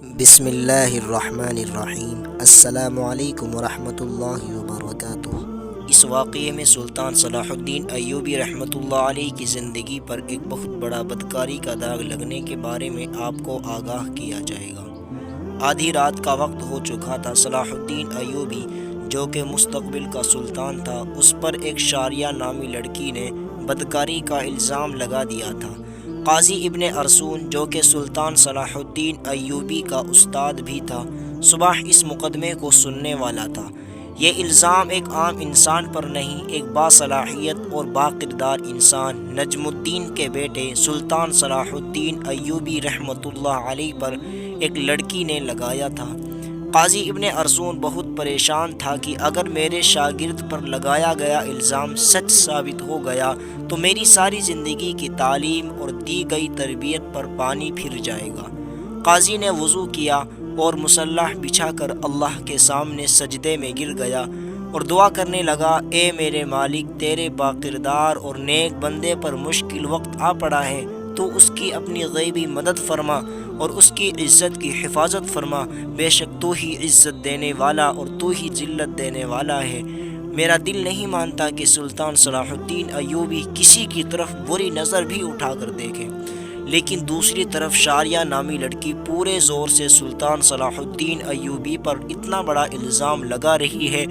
بسم اللہ الرحمن الرحیم۔ السلام علیکم ورحمۃ اللہ وبرکاتہ۔ اس واقعے میں سلطان صلاح الدین ایوبی رحمۃ اللہ علیہ کی زندگی پر ایک بہت بڑا بدکاری کا داغ لگنے کے بارے میں آپ کو آگاہ کیا جائے گا۔ آدھی رات کا وقت ہو چکا تھا۔ صلاح الدین ایوبی جو کہ مستقبل کا سلطان تھا، اس پر ایک شاریہ نامی لڑکی نے بدکاری کا الزام لگا دیا تھا۔ قاضی ابن ارسون جو کہ سلطان صلاح الدین ایوبی کا استاد بھی تھا، صبح اس مقدمے کو سننے والا تھا۔ یہ الزام ایک عام انسان پر نہیں، ایک باصلاحیت اور باکردار انسان نجم الدین کے بیٹے سلطان صلاح الدین ایوبی رحمۃ اللہ علیہ پر ایک لڑکی نے لگایا تھا۔ قاضی ابن ارسون بہت پریشان تھا کہ اگر میرے شاگرد پر لگایا گیا الزام سچ ثابت ہو گیا تو میری ساری زندگی کی تعلیم اور دی گئی تربیت پر پانی پھر جائے گا۔ قاضی نے وضو کیا اور مصلح بچھا کر اللہ کے سامنے سجدے میں گر گیا اور دعا کرنے لگا، اے میرے مالک، تیرے باکردار اور نیک بندے پر مشکل وقت آ پڑا ہے، تو اس کی اپنی غیبی مدد فرما اور اس کی عزت کی حفاظت فرما۔ بے شک تو ہی عزت دینے والا اور تو ہی ذلت دینے والا ہے۔ میرا دل نہیں مانتا کہ سلطان صلاح الدین ایوبی کسی کی طرف بری نظر بھی اٹھا کر دیکھے، لیکن دوسری طرف شاریہ نامی لڑکی پورے زور سے سلطان صلاح الدین ایوبی پر اتنا بڑا الزام لگا رہی ہے۔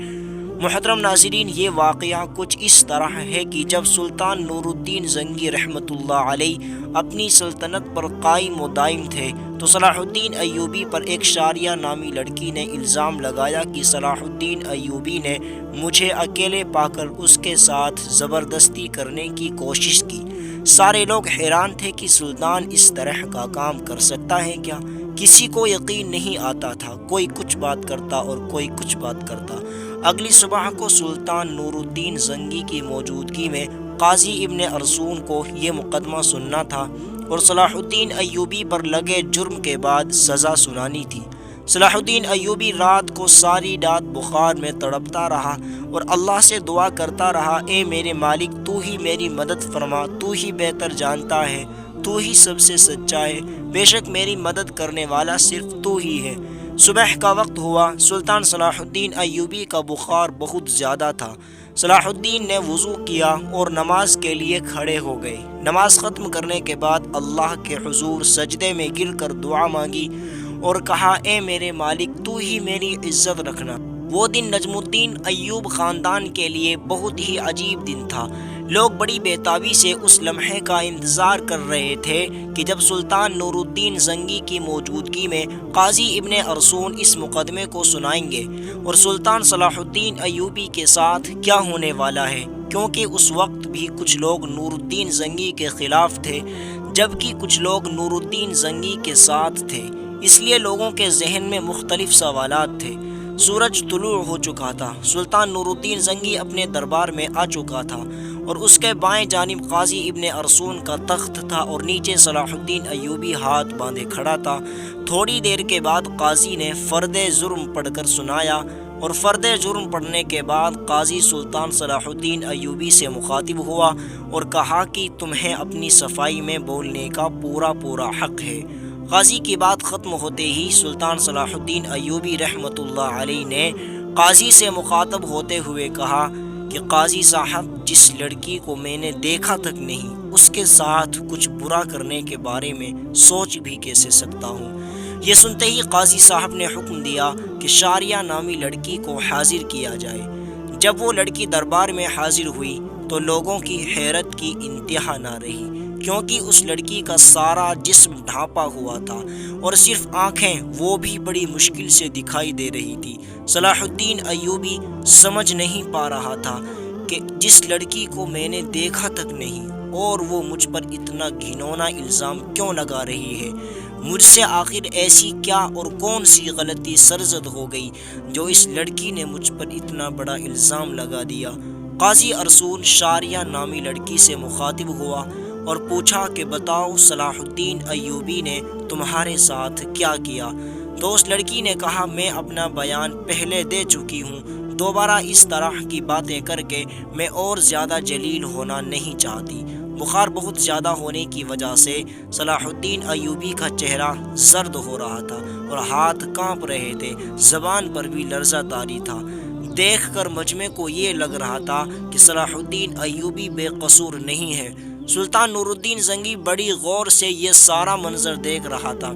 محترم ناظرین، یہ واقعہ کچھ اس طرح ہے کہ جب سلطان نور الدین زنگی رحمۃ اللہ علیہ اپنی سلطنت پر قائم و دائم تھے تو صلاح الدین ایوبی پر ایک شاریہ نامی لڑکی نے الزام لگایا کہ صلاح الدین ایوبی نے مجھے اکیلے پا کر اس کے ساتھ زبردستی کرنے کی کوشش کی۔ سارے لوگ حیران تھے کہ سلطان اس طرح کا کام کر سکتا ہے کیا؟ کسی کو یقین نہیں آتا تھا، کوئی کچھ بات کرتا اور کوئی کچھ بات کرتا۔ اگلی صبح کو سلطان نور الدین زنگی کی موجودگی میں قاضی ابن ارسون کو یہ مقدمہ سننا تھا اور صلاح الدین ایوبی پر لگے جرم کے بعد سزا سنانی تھی۔ صلاح الدین ایوبی رات کو ساری رات بخار میں تڑپتا رہا اور اللہ سے دعا کرتا رہا، اے میرے مالک، تو ہی میری مدد فرما، تو ہی بہتر جانتا ہے، تو ہی سب سے سچا ہے، بے شک میری مدد کرنے والا صرف تو ہی ہے۔ صبح کا وقت ہوا۔ سلطان صلاح الدین ایوبی کا بخار بہت زیادہ تھا۔ صلاح الدین نے وضو کیا اور نماز کے لیے کھڑے ہو گئے۔ نماز ختم کرنے کے بعد اللہ کے حضور سجدے میں گر کر دعا مانگی اور کہا، اے میرے مالک، تو ہی میری عزت رکھنا۔ وہ دن نجم الدین ایوب خاندان کے لیے بہت ہی عجیب دن تھا۔ لوگ بڑی بے تابی سے اس لمحے کا انتظار کر رہے تھے کہ جب سلطان نور الدین زنگی کی موجودگی میں قاضی ابن ارسون اس مقدمے کو سنائیں گے اور سلطان صلاح الدین ایوبی کے ساتھ کیا ہونے والا ہے، کیونکہ اس وقت بھی کچھ لوگ نور الدین زنگی کے خلاف تھے جبکہ کچھ لوگ نور الدین زنگی کے ساتھ تھے، اس لیے لوگوں کے ذہن میں مختلف سوالات تھے۔ سورج طلوع ہو چکا تھا۔ سلطان نور الدین زنگی اپنے دربار میں آ چکا تھا اور اس کے بائیں جانب قاضی ابن ارسون کا تخت تھا اور نیچے صلاح الدین ایوبی ہاتھ باندھے کھڑا تھا۔ تھوڑی دیر کے بعد قاضی نے فرد جرم پڑھ کر سنایا اور فرد جرم پڑھنے کے بعد قاضی سلطان صلاح الدین ایوبی سے مخاطب ہوا اور کہا کہ تمہیں اپنی صفائی میں بولنے کا پورا حق ہے۔ قاضی کی بات ختم ہوتے ہی سلطان صلاح الدین ایوبی رحمۃ اللہ علیہ نے قاضی سے مخاطب ہوتے ہوئے کہا کہ قاضی صاحب، جس لڑکی کو میں نے دیکھا تک نہیں، اس کے ساتھ کچھ برا کرنے کے بارے میں سوچ بھی کیسے سکتا ہوں؟ یہ سنتے ہی قاضی صاحب نے حکم دیا کہ شاریہ نامی لڑکی کو حاضر کیا جائے۔ جب وہ لڑکی دربار میں حاضر ہوئی تو لوگوں کی حیرت کی انتہا نہ رہی، کیونکہ اس لڑکی کا سارا جسم ڈھانپا ہوا تھا اور صرف آنکھیں وہ بھی بڑی مشکل سے دکھائی دے رہی تھی۔ صلاح الدین ایوبی سمجھ نہیں پا رہا تھا کہ جس لڑکی کو میں نے دیکھا تک نہیں اور وہ مجھ پر اتنا گھنونا الزام کیوں لگا رہی ہے، مجھ سے آخر ایسی کیا اور کون سی غلطی سرزد ہو گئی جو اس لڑکی نے مجھ پر اتنا بڑا الزام لگا دیا۔ قاضی ارسون شاریہ نامی لڑکی سے مخاطب ہوا اور پوچھا کہ بتاؤ، صلاح الدین ایوبی نے تمہارے ساتھ کیا کیا؟ تو اس لڑکی نے کہا، میں اپنا بیان پہلے دے چکی ہوں، دوبارہ اس طرح کی باتیں کر کے میں اور زیادہ جلیل ہونا نہیں چاہتی۔ بخار بہت زیادہ ہونے کی وجہ سے صلاح الدین ایوبی کا چہرہ زرد ہو رہا تھا اور ہاتھ کانپ رہے تھے، زبان پر بھی لرزہ طاری تھا۔ دیکھ کر مجمع کو یہ لگ رہا تھا کہ صلاح الدین ایوبی بے قصور نہیں ہے۔ سلطان نور الدین زنگی بڑی غور سے یہ سارا منظر دیکھ رہا تھا۔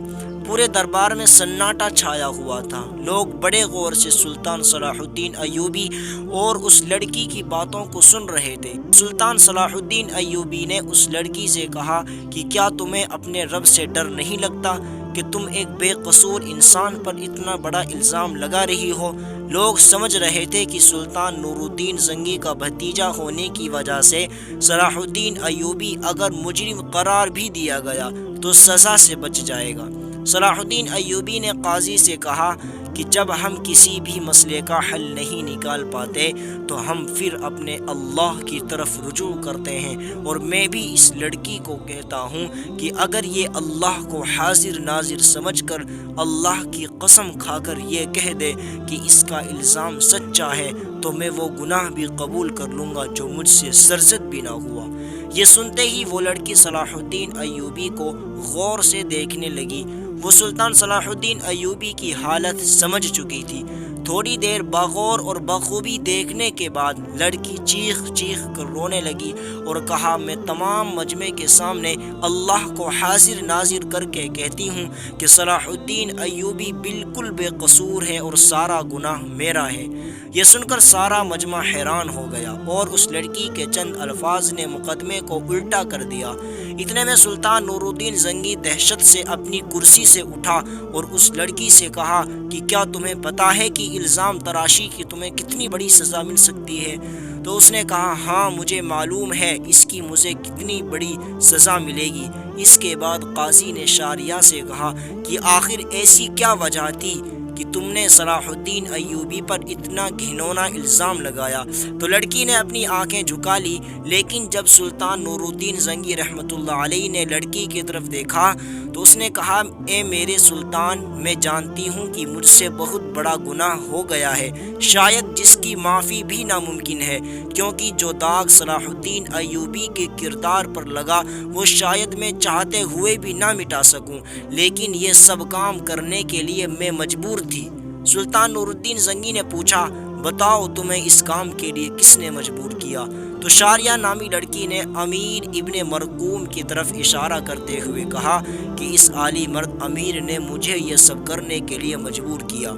پورے دربار میں سناٹا چھایا ہوا تھا۔ لوگ بڑے غور سے سلطان صلاح الدین ایوبی اور اس لڑکی کی باتوں کو سن رہے تھے۔ سلطان صلاح الدین ایوبی نے اس لڑکی سے کہا کہ کیا تمہیں اپنے رب سے ڈر نہیں لگتا کہ تم ایک بے قصور انسان پر اتنا بڑا الزام لگا رہی ہو؟ لوگ سمجھ رہے تھے کہ سلطان نور الدین زنگی کا بھتیجا ہونے کی وجہ سے صلاح الدین ایوبی اگر مجرم قرار بھی دیا گیا تو سزا سے بچ جائے گا۔ صلاح الدین ایوبی نے قاضی سے کہا کہ جب ہم کسی بھی مسئلے کا حل نہیں نکال پاتے تو ہم پھر اپنے اللہ کی طرف رجوع کرتے ہیں، اور میں بھی اس لڑکی کو کہتا ہوں کہ اگر یہ اللہ کو حاضر ناظر سمجھ کر اللہ کی قسم کھا کر یہ کہہ دے کہ اس کا الزام سچا ہے تو میں وہ گناہ بھی قبول کر لوں گا جو مجھ سے سرزد بھی نہ ہوا۔ یہ سنتے ہی وہ لڑکی صلاح الدین ایوبی کو غور سے دیکھنے لگی۔ وہ سلطان صلاح الدین ایوبی کی حالت سمجھ چکی تھی۔ تھوڑی دیر بغور اور بخوبی دیکھنے کے بعد لڑکی چیخ چیخ کر رونے لگی اور کہا، میں تمام مجمع کے سامنے اللہ کو حاضر ناظر کر کے کہتی ہوں کہ صلاح الدین ایوبی بالکل بے قصور ہے اور سارا گناہ میرا ہے۔ یہ سن کر سارا مجمع حیران ہو گیا اور اس لڑکی کے چند الفاظ نے مقدمے کو الٹا کر دیا۔ اتنے میں سلطان نور الدین زنگی دہشت سے اپنی کرسی سے اٹھا اور اس لڑکی سے کہا کہ کیا تمہیں پتا ہے کہ الزام تراشی کی تمہیں کتنی بڑی سزا مل سکتی ہے؟ تو اس نے کہا، ہاں مجھے معلوم ہے اس کی مجھے کتنی بڑی سزا ملے گی۔ اس کے بعد قاضی نے شاریہ سے کہا کہ آخر ایسی کیا وجہ تھی کہ تم نے صلاح الدین ایوبی پر اتنا گھنونا الزام لگایا؟ تو لڑکی نے اپنی آنکھیں جھکا لی، لیکن جب سلطان نور الدین زنگی رحمۃ اللہ علیہ نے لڑکی کی طرف دیکھا تو اس نے کہا، اے میرے سلطان، میں جانتی ہوں کہ مجھ سے بہت بڑا گناہ ہو گیا ہے، شاید جس کی معافی بھی ناممکن ہے، کیونکہ جو داغ صلاح الدین ایوبی کے کردار پر لگا وہ شاید میں چاہتے ہوئے بھی نہ مٹا سکوں، لیکن یہ سب کام کرنے کے لیے میں مجبور تھی۔ سلطان نور الدین زنگی نے پوچھا، بتاؤ تمہیں اس کام کے لیے کس نے مجبور کیا؟ تو شاریہ نامی لڑکی نے امیر ابن مرقوم کی طرف اشارہ کرتے ہوئے کہا کہ اس عالی مرد امیر نے مجھے یہ سب کرنے کے لیے مجبور کیا۔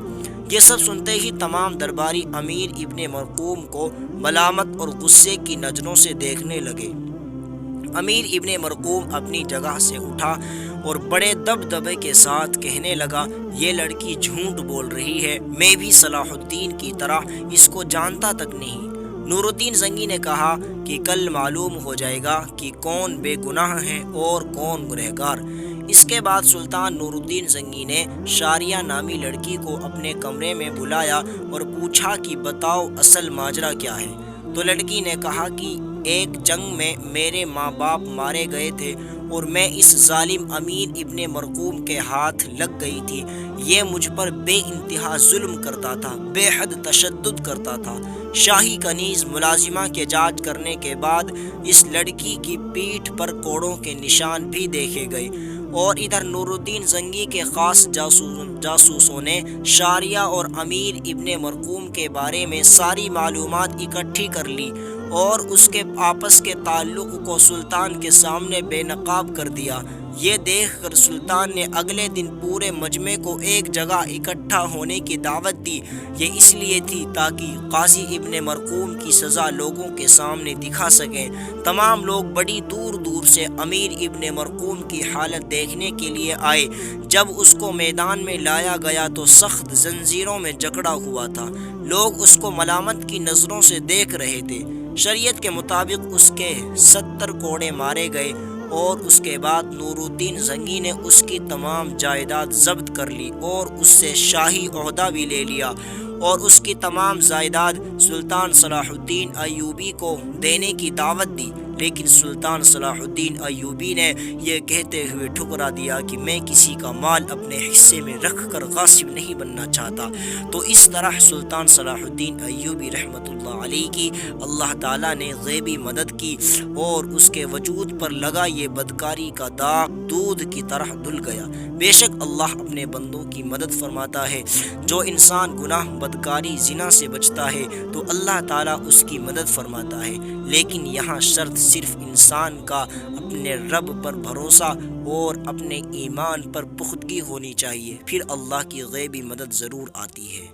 یہ سب سنتے ہی تمام درباری امیر ابن مرقوم کو ملامت اور غصے کی نظروں سے دیکھنے لگے۔ امیر ابن مرقوم اپنی جگہ سے اٹھا اور بڑے دبدبے کے ساتھ کہنے لگا، یہ لڑکی جھوٹ بول رہی ہے، میں بھی صلاح الدین کی طرح اس کو جانتا تک نہیں۔ نور الدین زنگی نے کہا کہ کل معلوم ہو جائے گا کہ کون بے گناہ ہے اور کون گنہگار۔ اس کے بعد سلطان نور الدین زنگی نے شاریہ نامی لڑکی کو اپنے کمرے میں بلایا اور پوچھا کہ بتاؤ اصل ماجرا کیا ہے؟ تو لڑکی نے کہا کہ ایک جنگ میں میرے ماں باپ مارے گئے تھے اور میں اس ظالم امیر ابن مرقوم کے ہاتھ لگ گئی تھی۔ یہ مجھ پر بے انتہا ظلم کرتا تھا، بے حد تشدد کرتا تھا۔ شاہی کنیز ملازمہ کے جانچ کرنے کے بعد اس لڑکی کی پیٹھ پر کوڑوں کے نشان بھی دیکھے گئے، اور ادھر نور الدین زنگی کے خاص جاسوسوں نے شاریہ اور امیر ابن مرقوم کے بارے میں ساری معلومات اکٹھی کر لی اور اس کے آپس کے تعلق کو سلطان کے سامنے بے نقاب کر دیا۔ یہ دیکھ کر سلطان نے اگلے دن پورے مجمع کو ایک جگہ اکٹھا ہونے کی دعوت دی۔ یہ اس لیے تھی تاکہ قاضی ابن مرقوم کی سزا لوگوں کے سامنے دکھا سکیں۔ تمام لوگ بڑی دور دور سے امیر ابن مرقوم کی حالت دیکھنے کے لیے آئے۔ جب اس کو میدان میں لایا گیا تو سخت زنجیروں میں جکڑا ہوا تھا۔ لوگ اس کو ملامت کی نظروں سے دیکھ رہے تھے۔ شریعت کے مطابق اس کے 70 کوڑے مارے گئے اور اس کے بعد نور الدین زنگی نے اس کی تمام جائیداد ضبط کر لی اور اس سے شاہی عہدہ بھی لے لیا اور اس کی تمام جائیداد سلطان صلاح الدین ایوبی کو دینے کی دعوت دی۔ لیکن سلطان صلاح الدین ایوبی نے یہ کہتے ہوئے ٹھکرا دیا کہ میں کسی کا مال اپنے حصے میں رکھ کر غاصب نہیں بننا چاہتا۔ تو اس طرح سلطان صلاح الدین ایوبی رحمۃ اللہ علیہ کی اللہ تعالیٰ نے غیبی مدد کی اور اس کے وجود پر لگا یہ بدکاری کا داغ دودھ کی طرح دھل گیا۔ بے شک اللہ اپنے بندوں کی مدد فرماتا ہے۔ جو انسان گناہ، بدکاری، زنا سے بچتا ہے تو اللہ تعالیٰ اس کی مدد فرماتا ہے، لیکن یہاں شرط صرف انسان کا اپنے رب پر بھروسہ اور اپنے ایمان پر پختگی ہونی چاہیے، پھر اللہ کی غیبی مدد ضرور آتی ہے۔